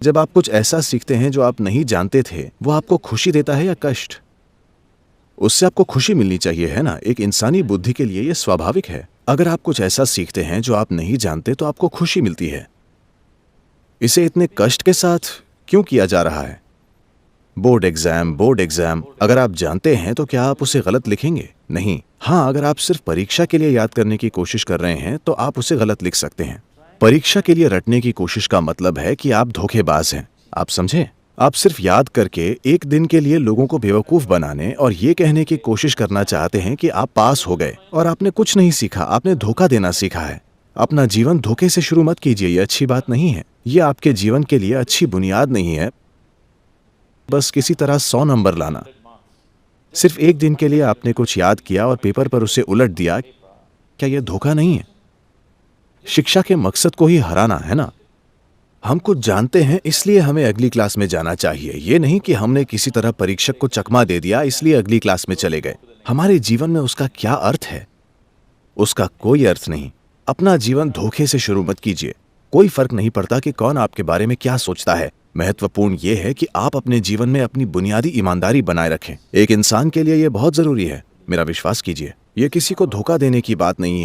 जब आप कुछ ऐसा सीखते हैं जो आप नहीं जानते थे, वो आपको खुशी देता है या कष्ट? उससे आपको खुशी मिलनी चाहिए, है ना? एक इंसानी बुद्धि के लिए ये स्वाभाविक है। अगर आप कुछ ऐसा सीखते हैं जो आप नहीं जानते तो आपको खुशी मिलती है। इसे इतने कष्ट के साथ क्यों किया जा रहा है? बोर्ड एग्जाम, अगर आप जानते हैं तो क्या आप उसे गलत लिखेंगे? नहीं। हाँ, अगर आप सिर्फ परीक्षा के लिए याद करने की कोशिश कर रहे हैं तो आप उसे गलत लिख सकते हैं। परीक्षा के लिए रटने की कोशिश का मतलब है कि आप धोखेबाज हैं। आप समझे? आप सिर्फ याद करके एक दिन के लिए लोगों को बेवकूफ बनाने और ये कहने की कोशिश करना चाहते हैं कि आप पास हो गए, और आपने कुछ नहीं सीखा, आपने धोखा देना सीखा है। अपना जीवन धोखे से शुरू मत कीजिए, ये अच्छी बात नहीं है। ये आपके जीवन के लिए अच्छी बुनियाद नहीं है। बस किसी तरह 100 नंबर लाना। सिर्फ एक दिन के लिए आपने कुछ याद किया और पेपर पर उसे उलट दिया, क्या यह धोखा नहीं है? शिक्षा के मकसद को ही हराना, है ना? हम कुछ जानते हैं इसलिए हमें अगली क्लास में जाना चाहिए, ये नहीं कि हमने किसी तरह परीक्षक को चकमा दे दिया इसलिए अगली क्लास में चले गए। हमारे जीवन में उसका क्या अर्थ है? उसका कोई अर्थ नहीं। अपना जीवन धोखे से शुरू मत कीजिए। कोई फर्क नहीं पड़ता कि कौन आपके बारे में क्या सोचता है। महत्वपूर्ण यह है कि आप अपने जीवन में अपनी बुनियादी ईमानदारी बनाए रखें। एक इंसान के लिए यह बहुत जरूरी है। मेरा विश्वास कीजिए, यह किसी को धोखा देने की बात नहीं है।